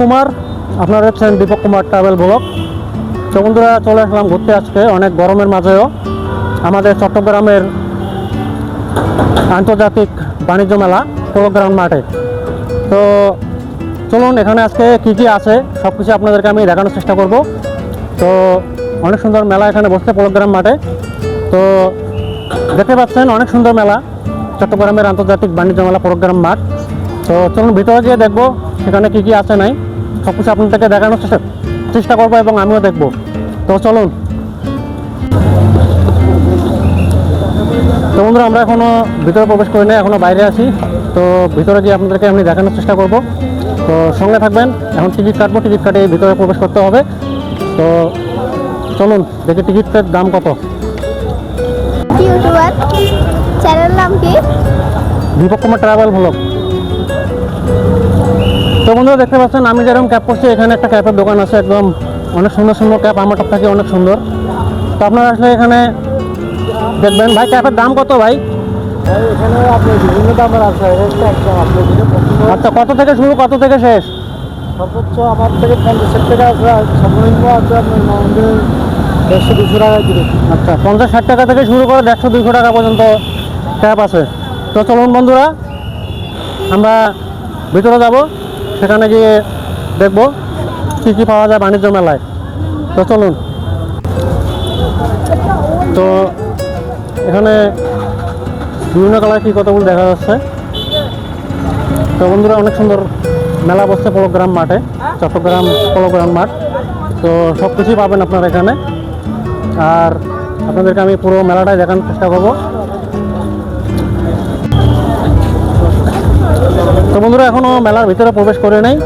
কুমার, আপনারা হচ্ছেন Dipak Kumar travel vlog. তো বন্ধুরা, চলে আসলাম ঘুরতে আজকে অনেক গরমের মাঝেও আমাদের চট্টগ্রামের আন্তর্জাতিক বাণিজ্য মেলা পলোগ্রাউন্ড মাঠে। তো চলুন, এখানে আজকে কী কী আছে সব কিছু আপনাদেরকে আমি দেখানোর চেষ্টা করব। তো অনেক সুন্দর মেলা এখানে বসছে পলোগ্রাম মাঠে। তো দেখতে পাচ্ছেন অনেক সুন্দর মেলা, চট্টগ্রামের আন্তর্জাতিক বাণিজ্য মেলা পলোগ্রাম মাঠ। তো চলুন ভিতরে গিয়ে দেখবো সেখানে কী কী আছে নাই সব কিছু আপনাদেরকে দেখানোর চেষ্টা করবো এবং আমিও দেখব। তো চলুন। তো বন্ধুরা, আমরা এখনও ভিতরে প্রবেশ করি না, এখনও বাইরে আছি। তো ভিতরে গিয়ে আপনাদেরকে আমি দেখানোর চেষ্টা করব। তো সঙ্গে থাকবেন। এখন টিকিট কাটবো, টিকিট কাটে ভিতরে প্রবেশ করতে হবে। তো চলুন দেখি টিকিটের দাম কত। ইউটিউবার চ্যানেল নাম কি? Deepak Kumar travel vlog. তো বন্ধুরা, দেখতে পাচ্ছেন আমি যেরকম ক্যাব করছি, এখানে একটা ক্যাপের দোকান আছে, একদম অনেক সুন্দর সুন্দর ক্যাপ, আমার টপ থাকে অনেক সুন্দর। তো আপনারা আসলে এখানে দেখবেন। ভাই, ক্যাপের দাম কত ভাই? এখানে আপনার বিভিন্ন দামের আছে। আচ্ছা, কত থেকে শুরু, কত থেকে শেষ? সর্বোচ্চ আমার থেকে 50 টাকা আছে, আর সর্বনিম্ন আছে আপনার আমাদের 150-200 টাকা কিলো। আচ্ছা, 50-60 টাকা থেকে শুরু করে 150-200 টাকা পর্যন্ত ক্যাপ আছে। তো চলুন বন্ধুরা, আমরা ভিতরে যাব, সেখানে গিয়ে দেখব কী কী পাওয়া যায় বাণিজ্য মেলায়। তো চলুন। তো এখানে বিভিন্ন কালার কী কতগুলো দেখা যাচ্ছে। তো বন্ধুরা, অনেক সুন্দর মেলা বসছে পলোগ্রাম মাঠে, চট্টগ্রাম পলোগ্রাম মাঠ। তো সব কিছুই পাবেন আপনারা এখানে, আর আপনাদেরকে আমি পুরো মেলাটাই দেখানোর চেষ্টা করব। তো বন্ধুরা, এখনও মেলার ভিতরে প্রবেশ করে নেই,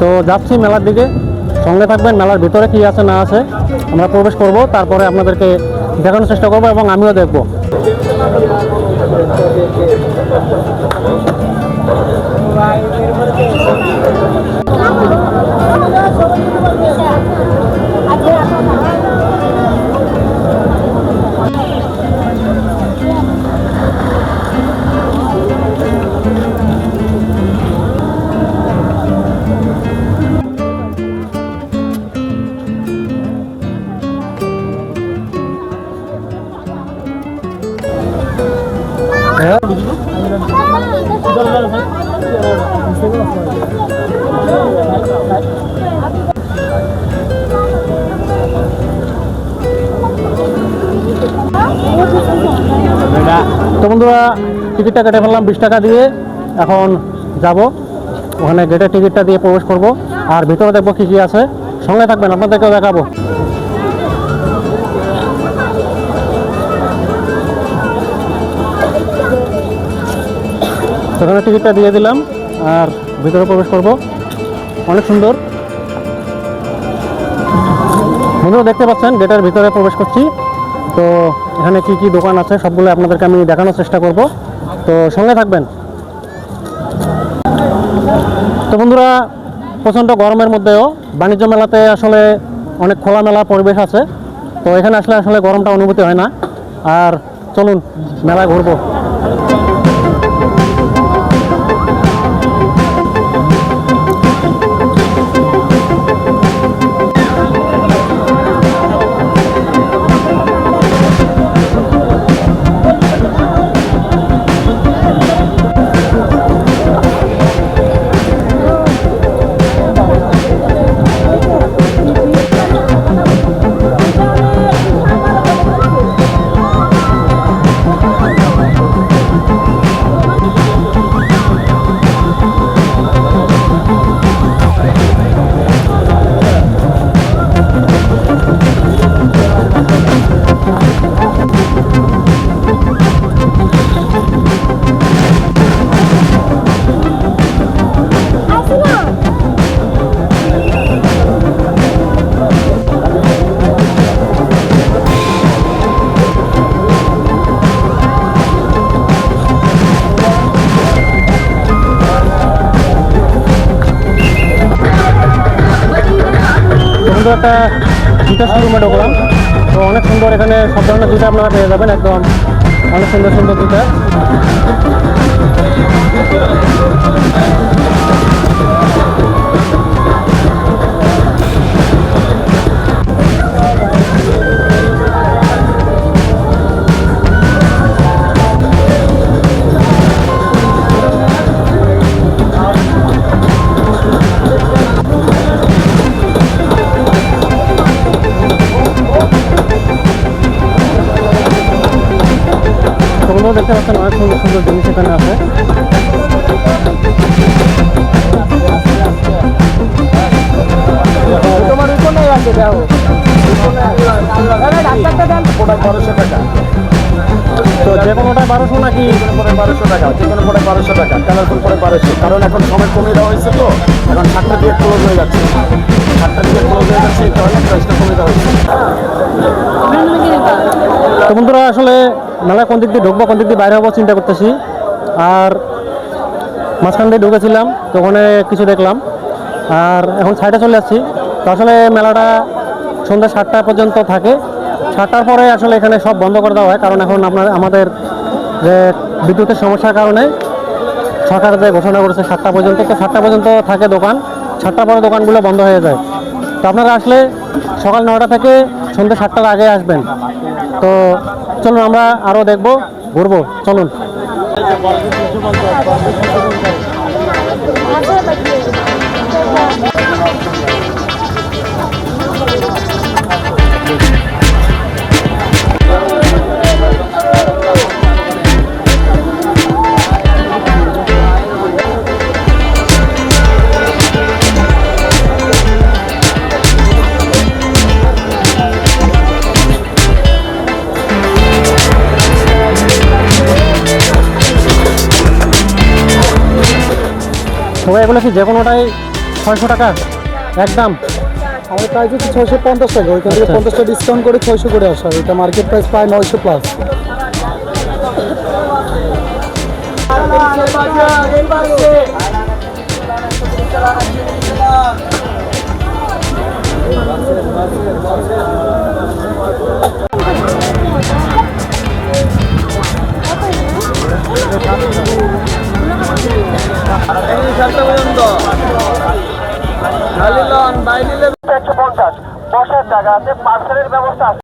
তো যাচ্ছি মেলার দিকে। সঙ্গে থাকবেন, মেলার ভিতরে কী আছে না আছে আমরা প্রবেশ করব, তারপরে আপনাদেরকে দেখানোর চেষ্টা করব এবং আমিও দেখব। তো বন্ধুরা, টিকিটটা কেটে ফেললাম 20 টাকা দিয়ে। এখন যাব ওখানে, গেটের টিকিটটা দিয়ে প্রবেশ করব, আর ভিতরে দেখবো কী কী আছে। সঙ্গে থাকবেন, আপনাদেরকেও দেখাবো। সেখানে টিকিটটা দিয়ে দিলাম আর ভিতরে প্রবেশ করব। অনেক সুন্দর বন্ধুরা, দেখতে পাচ্ছেন গেটের ভিতরে প্রবেশ করছি। তো এখানে কি কি দোকান আছে সবগুলো আপনাদেরকে আমি দেখানোর চেষ্টা করব। তো সঙ্গে থাকবেন। তো বন্ধুরা, প্রচণ্ড গরমের মধ্যেও বাণিজ্য মেলাতে আসলে অনেক খোলামেলা পরিবেশ আছে। তো এখানে আসলে গরমটা অনুভূতি হয় না। আর চলুন মেলায় ঘুরবো। সুন্দর একটা জুতা শোরুমে ঢুকলাম। তো অনেক সুন্দর, এখানে সব ধরনের জুতা আপনারা পেয়ে যাবেন, একদম অনেক সুন্দর সুন্দর জুতা। সুন্দর জিনিস এখানে আছে। তোমার উপরে আছে দেখো, প্রোডাক্ট 1200 টাকা। তো যে কোনোটাই 1200 নাকি? পরে 1200 টাকা, যে কোনো পরে 1200 টাকা, কালারফুল পরে 1200। কারণ এখন সময় কমে দেওয়া হয়েছে, তো এখন 7টা দিয়ে ক্লোজ হয়ে যাচ্ছে, 7টা দিয়ে ক্লোজ হয়ে যাচ্ছে, এই কারণে প্রাইসটা কমে দেওয়া হয়েছে। তো বন্ধুরা আসলে মেলায় কোন দিক দিয়ে ঢুকবো কোন দিক দিয়ে বাইরে হবো চিন্তা করতেছি। আর মাঝখান দিয়ে ঢুকেছিলাম, তো ওখানে কিছু দেখলাম, আর এখন সাইডে চলে যাচ্ছি। তো আসলে মেলাটা সন্ধ্যা 7টা পর্যন্ত থাকে। 7টার পরে আসলে এখানে সব বন্ধ করে দেওয়া হয়, কারণ এখন আমাদের যে বিদ্যুতের সমস্যার কারণে সরকার যে ঘোষণা করেছে 7টা পর্যন্ত, তো 7টা পর্যন্ত থাকে দোকান, 7টার পরে দোকানগুলো বন্ধ হয়ে যায়। তো আপনারা আসলে সকাল 9টা থেকে সন্ধ্যা 7টার আগে আসবেন। তো চলুন আমরা আরও দেখবো, ঘুরবো, চলুন। তো এগুলো কি যে কোনোটাই 600 টাকা একদম? আমাদের প্রাইস হচ্ছে 650 টাকা, ওইখান থেকে 50টা ডিসকাউন্ট করে 600 করে আসা। এটা মার্কেট প্রাইস প্রায় 900 প্লাস। খালি লন বাইরে 150 বসার জায়গা আছে, পার্সেলের ব্যবস্থা আছে।